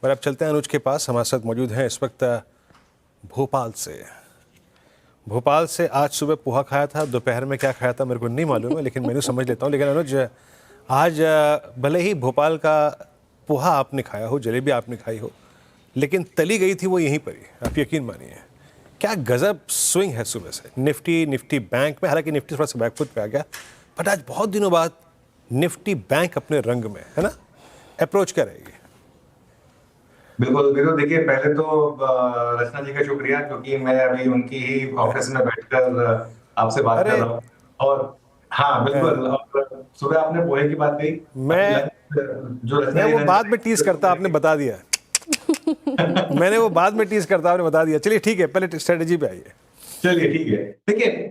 और अब चलते हैं अनुज के पास। हमारे साथ मौजूद हैं इस वक्त भोपाल से आज सुबह पोहा खाया था, दोपहर में क्या खाया था मेरे को नहीं मालूम है, लेकिन मेन्यू समझ लेता हूँ। लेकिन अनुज, आज भले ही भोपाल का पोहा आपने खाया हो, जलेबी आपने खाई हो, लेकिन तली गई थी वो यहीं पर ही, आप यकीन मानिए। क्या गजब स्विंग है सुबह से निफ्टी बैंक में। हालांकि निफ्टी थोड़ा सा बैकफुट पे आ गया, बट आज बहुत दिनों बाद निफ्टी बैंक अपने रंग में है ना। अप्रोच क्या रहेगी? बिल्कुल बिल्कुल। देखिए, पहले तो रचना जी का शुक्रिया, क्योंकि मैं अभी उनकी ही ऑफिस में बैठकर आपसे बात कर अरे, रहा हूँ। और हाँ, बिल्कुल। और सुबह आपने पोहे की बात कही। अभी मैं लंच जो रचना मैं जी वो लंच बाद में टीज करेंगे, करता, आपने बता दिया। मैंने वो बाद में टीज करता, आपने बता दिया। चलिए ठीक है, पहले स्ट्रेटेजी पे आइए। चलिए ठीक है। देखिए,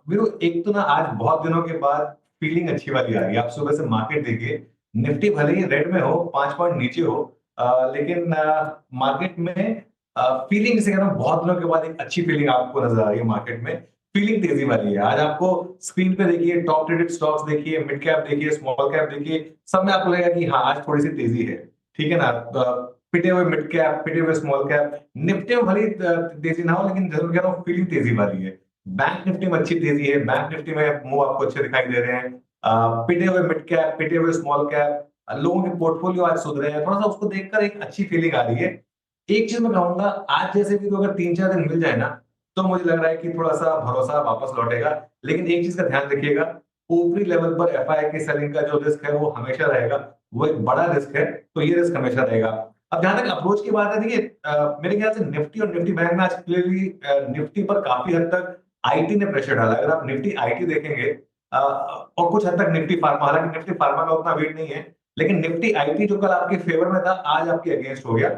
वीरू, एक तो ना आज बहुत दिनों के बाद फीलिंग अच्छी वाली आ रही है। आप सुबह से मार्केट देखिए, निफ्टी भले ही रेड में हो, 5 पॉइंट नीचे हो, लेकिन मार्केट में फीलिंग से कह रहा हूं, बहुत दिनों के बाद एक अच्छी फीलिंग आपको नजर आ रही है मार्केट में। फीलिंग तेजी वाली है। आज आपको स्क्रीन पे देखिए, टॉप ट्रेडेड स्टॉक्स देखिए, मिड कैप देखिए, स्मॉल कैप देखिए, सब में आपको लगेगा कि हाँ, आज थोड़ी सी तेजी है। ठीक है ना। पिटे हुए मिड कैप, पिटे हुए स्मॉल कैप, निफ्टी में भले ही तेजी ना हो, लेकिन जरूर कह रहा हूँ फीलिंग तेजी वाली है। बैंक निफ्टी में अच्छी तेजी है। बैंक निफ्टी में मूव आपको अच्छे दिखाई दे रहे हैं। पिटे हुए मिड कैप, पिटे हुए स्मॉल कैप, लोगों के पोर्टफोलियो आज सुधरे हैं। थोड़ा सा उसको देखकर एक अच्छी फीलिंग आ रही है। एक चीज मैं कहूंगा, आज जैसे भी तो अगर 3-4 दिन मिल जाए ना, तो मुझे लग रहा है कि थोड़ा सा भरोसा वापस लौटेगा। लेकिन एक चीज का ध्यान रखिएगा, ऊपरी लेवल पर एफआई की सेलिंग का जो रिस्क है वो हमेशा रहेगा। वो एक बड़ा रिस्क है, तो ये रिस्क हमेशा रहेगा। अब जहां तक अप्रोच की बात है, देखिए, मेरे ख्याल से निफ्टी और निफ्टी बैंक में आज क्लियरली निफ्टी पर काफी हद तक आईटी ने प्रेशर डाला। अगर आप निफ्टी आईटी देखेंगे, और कुछ हद तक निफ्टी फार्मा, हालांकि निफ्टी फार्मा का उतना वेट नहीं है, लेकिन निफ्टी आईटी जो कल आपके फेवर में था, आज आपके अगेंस्ट हो गया।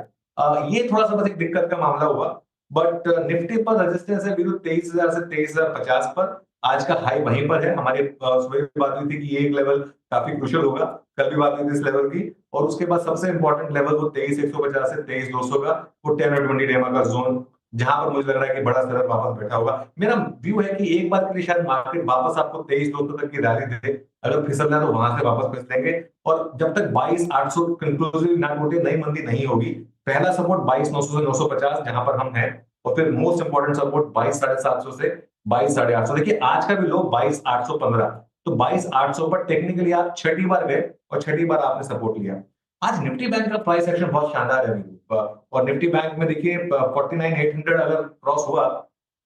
ये थोड़ा सा बस एक दिक्कत का मामला हुआ। बट निफ्टी पर रेजिस्टेंस है विरुद्ध 23,000 से 23,050 पर। आज का हाई वहीं पर है। हमारी सुबह भी बात हुई थी कि ये एक लेवल काफी क्रुशियल होगा। कल भी बात हुई थी इस लेवल की। और उसके बाद सबसे इंपॉर्टेंट लेवल वो 23,150 से 23,200 का, वो 10 और 20 डेमा का जोन, जहां पर मुझे लग रहा है कि बड़ा सेलर वापस बैठा होगा। मेरा व्यू है कि एक बार के लिए शायद मार्केट वापस आपको 23,200 तक की रैली दे। अगर फिसलना है तो वहां से वापस फिसलेंगे। और जब तक 22,800 कंक्लूसिव ना टूटे, नई मंदी नहीं होगी। पहला सपोर्ट 22,900 से 950 जहां पर हम हैं। और फिर मोस्ट इंपोर्टेंट सपोर्ट 22,750 से 22,850। देखिए, आज का भी लो 22,815। तो 22,800 पर टेक्निकली आप छठी बार गए और छठी बार आपने सपोर्ट लिया। आज निफ्टी बैंक का प्राइस एक्शन बहुत शानदार है अभी। और निफ्टी बैंक में देखिए, 49,800 अगर क्रॉस हुआ,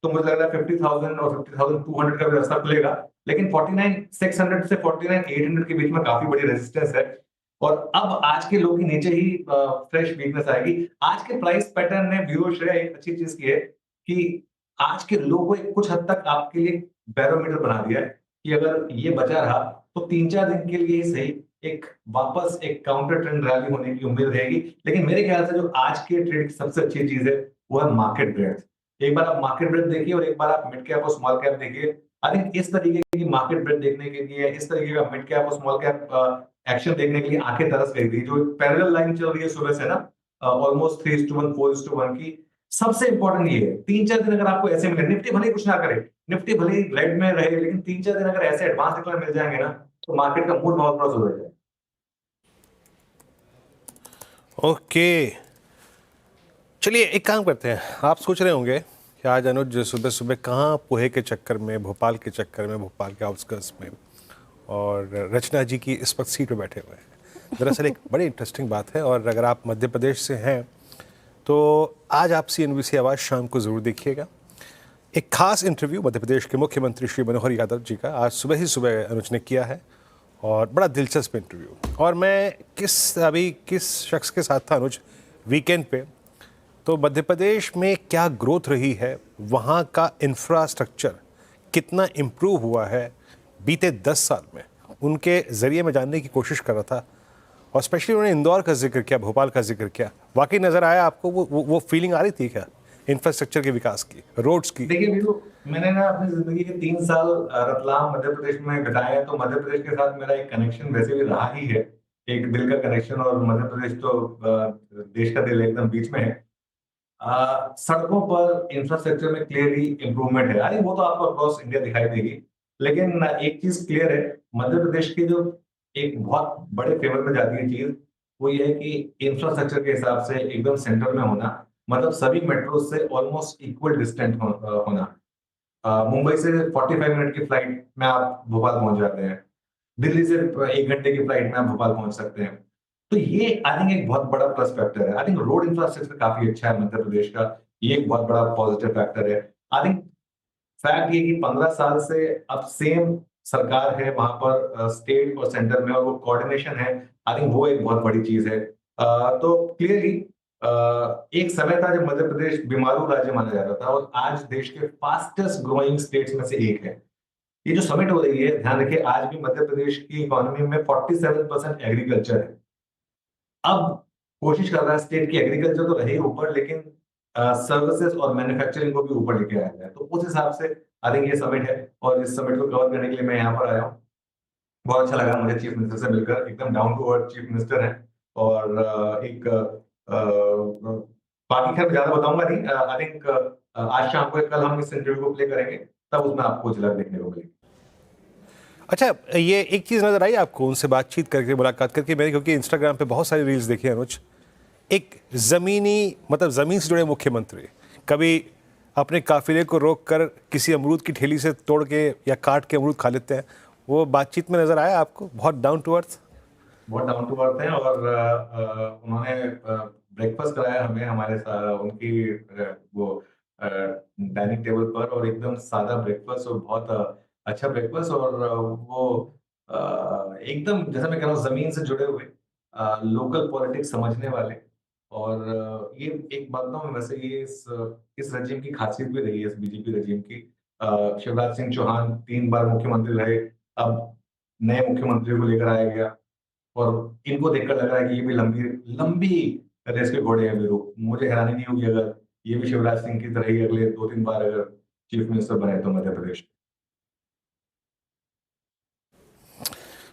तो मुझे लग रहा है 50,000 और 50,200 का भी रास्ता खुलेगा। लेकिन 49,600 से 49,800 के बीच में काफी बड़ी रेजिस्टेंस है। और अब आज के लो के नीचे ही फ्रेश वीकनेस आएगी। आज के प्राइस पैटर्न ने व्यूअर्स एक अच्छी चीज की है कि आज के लो को कुछ हद तक आपके लिए बैरोमीटर बना दिया है कि अगर ये बचा रहा, तो 3-4 दिन के लिए ही सही एक वापस एक काउंटर ट्रेंड रैली होने की उम्मीद रहेगी। लेकिन मेरे ख्याल से जो आज के ट्रेड की सबसे अच्छी चीज है, वो है मार्केट ब्रेड्थ। एक बार आप मार्केट ब्रेड्थ देखिए और एक बार आप मिड कैप और स्मॉल कैप देखिए। आई थिंक इस तरीके की मार्केट ब्रेड्थ देखने के लिए, इस तरीके का मिड कैप और स्मॉल कैप एक्शन देखने के लिए आंखें तरस गई थी। जो पैरेलल लाइन चल रही है सुबह से ना, ऑलमोस्ट 3:1 4:1 की। सबसे इंपॉर्टेंट ये है, 3-4 दिन अगर आपको ऐसे मिले, निफ्टी भले ही कुछ ना करे, निफ्टी भले ही रेड में रहे, लेकिन 3-4 दिन अगर ऐसे एडवांस डिक्लेयर मिल जाएंगे ना, तो मार्केट का मूड बहुत थोड़ा सुधर जाए। ओके, चलिए एक काम करते हैं। आप सोच रहे होंगे कि आज अनुज सुबह सुबह कहाँ पोहे के चक्कर में, भोपाल के चक्कर में, भोपाल के आउटस्कर्ट्स में, और रचना जी की इस वक्त सीट पर बैठे हुए हैं। दरअसल एक बड़ी इंटरेस्टिंग बात है, और अगर आप मध्य प्रदेश से हैं तो आज आप CNBC आवाज़ शाम को ज़रूर देखिएगा। एक खास इंटरव्यू मध्य प्रदेश के मुख्यमंत्री श्री मनोहर यादव जी का आज सुबह ही सुबह अनुज ने किया है, और बड़ा दिलचस्प इंटरव्यू। और मैं किस शख्स के साथ था अनुज वीकेंड पे, तो मध्य प्रदेश में क्या ग्रोथ रही है, वहाँ का इंफ्रास्ट्रक्चर कितना इम्प्रूव हुआ है बीते 10 साल में, उनके ज़रिए मैं जानने की कोशिश कर रहा था। और स्पेशली उन्होंने इंदौर का जिक्र किया, भोपाल का जिक्र किया। वाकई नज़र आया आपको वो फीलिंग आ रही थी क्या इंफ्रास्ट्रक्चर के विकास की, रोड्स की? देखिए वीरू, मैंने ना अपनी जिंदगी के 3 साल रतलाम मध्य प्रदेश में बिताए हैं। तो मध्य प्रदेश के साथ मेरा एक कनेक्शन वैसे भी रहा ही है, एक दिल का कनेक्शन। और मध्य प्रदेश तो देश का दिल एकदम बीच में है। सड़कों पर इंफ्रास्ट्रक्चर में क्लियरली इंप्रूवमेंट है। अरे वो तो आपको अक्रॉस इंडिया दिखाई देगी। लेकिन एक चीज क्लियर है, मध्य प्रदेश की जो एक बहुत बड़े फेवर में जाती है चीज, वो ये है कि इंफ्रास्ट्रक्चर के हिसाब से एकदम सेंटर में होना, मतलब सभी मेट्रो से ऑलमोस्ट इक्वल डिस्टेंट होना। मुंबई से 45 मिनट की फ्लाइट में आप भोपाल पहुंच जाते हैं। दिल्ली से 1 घंटे की फ्लाइट में आप भोपाल पहुंच सकते हैं। तो ये आई थिंक एक बहुत बड़ा प्लस फैक्टर है। आई थिंक रोड इंफ्रास्ट्रक्चर काफी अच्छा है मध्य प्रदेश का, ये एक बहुत बड़ा पॉजिटिव फैक्टर है। आई थिंक फैक्ट ये कि 15 साल से अब सेम सरकार है वहां पर, स्टेट और सेंटर में, और वो कोऑर्डिनेशन है। आई थिंक वो एक बहुत बड़ी चीज है। तो क्लियरली एक समय था जब मध्य प्रदेश बीमारू राज्य माना जाता था, और आज देश के फास्टेस्ट ग्रोइंग स्टेट्स में से एक है। ये जो समिट हो रही है, ध्यान रखिए, आज भी मध्य प्रदेश की इकोनॉमी में 47% एग्रीकल्चर है। अब कोशिश कर रहा है स्टेट की एग्रीकल्चर तो रही ऊपर, लेकिन सर्विसेज और मैन्युफैक्चरिंग को भी ऊपर लेके आया जाए। तो उस हिसाब से आई थिंक ये समिट है, और इस समिट को कवर करने के लिए मैं यहाँ पर आया हूँ। बहुत अच्छा लगा मुझे चीफ मिनिस्टर से मिलकर, एकदम down to earth chief minister है। और बाकी खैर ज्यादा बताऊंगा नहीं। आई थिंक आज शाम को, कल हम इस इंटरव्यू को प्ले करेंगे, तब उसमें आपको झलक देखने को मिलेगी। अच्छा, ये एक चीज़ नज़र आई आपको उनसे बातचीत करके, मुलाकात करके मैंने, क्योंकि इंस्टाग्राम पे बहुत सारी रील्स देखी है अनुज, एक ज़मीनी, मतलब ज़मीन से जुड़े मुख्यमंत्री कभी अपने काफिले को रोक कर किसी अमरूद की ठेली से तोड़ के या काट के अमरूद खा लेते हैं, वो बातचीत में नज़र आया आपको? बहुत डाउन टू अर्थ। बहुत डाउन टू अर्थ है, और उन्होंने ब्रेकफास्ट कराया हमें, हमारे उनकी वो डाइनिंग टेबल पर, और एकदम सादा ब्रेकफास्ट, और बहुत अच्छा ब्रेकफास्ट। और वो एकदम, जैसा मैं कह रहा हूँ, जमीन से जुड़े हुए, लोकल पॉलिटिक्स समझने वाले। और ये एक बात ना, वैसे ये इस रजीम की खासियत भी रही है, इस बीजेपी रजीम की। शिवराज सिंह चौहान 3 बार मुख्यमंत्री रहे, अब नए मुख्यमंत्री को लेकर आया गया, और इनको देखकर लग रहा है कि ये भी लंबी लंबी रेस के घोड़े हैं वीरू। मुझे हैरानी नहीं होगी अगर ये भी शिवराज सिंह की तरह ही अगले 2-3 बार अगर चीफ मिनिस्टर बने तो मध्य प्रदेश।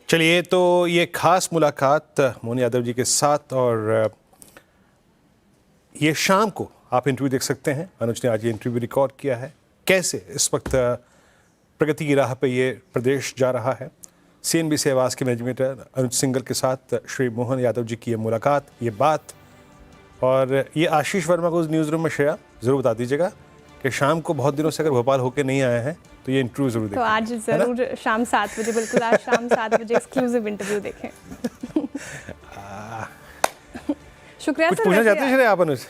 चलिए, तो ये खास मुलाकात मोहन यादव जी के साथ, और ये शाम को आप इंटरव्यू देख सकते हैं। अनुज ने आज ये इंटरव्यू रिकॉर्ड किया है, कैसे इस वक्त प्रगति की राह पे ये प्रदेश जा रहा है। CNBC आवाज़ के मैनेजमेंट अनुज सिंघल के साथ श्री मोहन यादव जी की ये मुलाकात, ये बात। और ये आशीष वर्मा को न्यूज़ रूम में श्रेया ज़रूर बता दीजिएगा कि शाम को, बहुत दिनों से अगर भोपाल होके नहीं आए हैं तो ये इंटरव्यू ज़रूर देखें। तो आज ज़रूर शाम 7 बजे, बिल्कुल आज शाम 7 बजे एक्सक्लूसिव इंटरव्यू देखें। शुक्रिया कुछ सर। पूछना चाहते हैं श्रेया आप अनुज?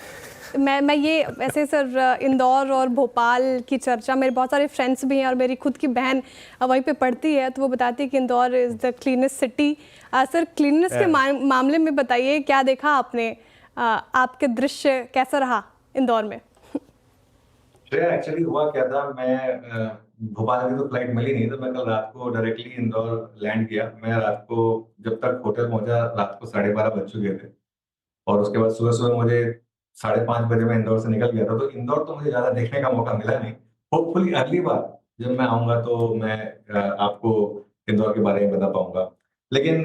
मैं ये वैसे सर, इंदौर और भोपाल की चर्चा, मेरे बहुत सारे फ्रेंड्स भी हैं और मेरी खुद की बहन वहीं पे पढ़ती है, तो वो बताती है कि Indore is the cleanest city. Sir, cleanness के मामले में बताइए, क्या देखा आपने? आपके दृश्य कैसा रहा इंदौर में? एक्चुअली हुआ क्या था, मैं भोपाल की तो फ्लाइट मिली नहीं, तो मैं कल रात को डायरेक्टली इंदौर लैंड किया। मैं रात को जब तक होटल पहुंचा, रात को 12:30 बज चुके थे, और उसके बाद सुबह सुबह मुझे 5:30 बजे मैं इंदौर से निकल गया था। तो इंदौर तो मुझे ज्यादा देखने का मौका मिला नहीं। होपफुली अगली बार जब मैं आऊंगा तो मैं आपको इंदौर के बारे में बता पाऊंगा। लेकिन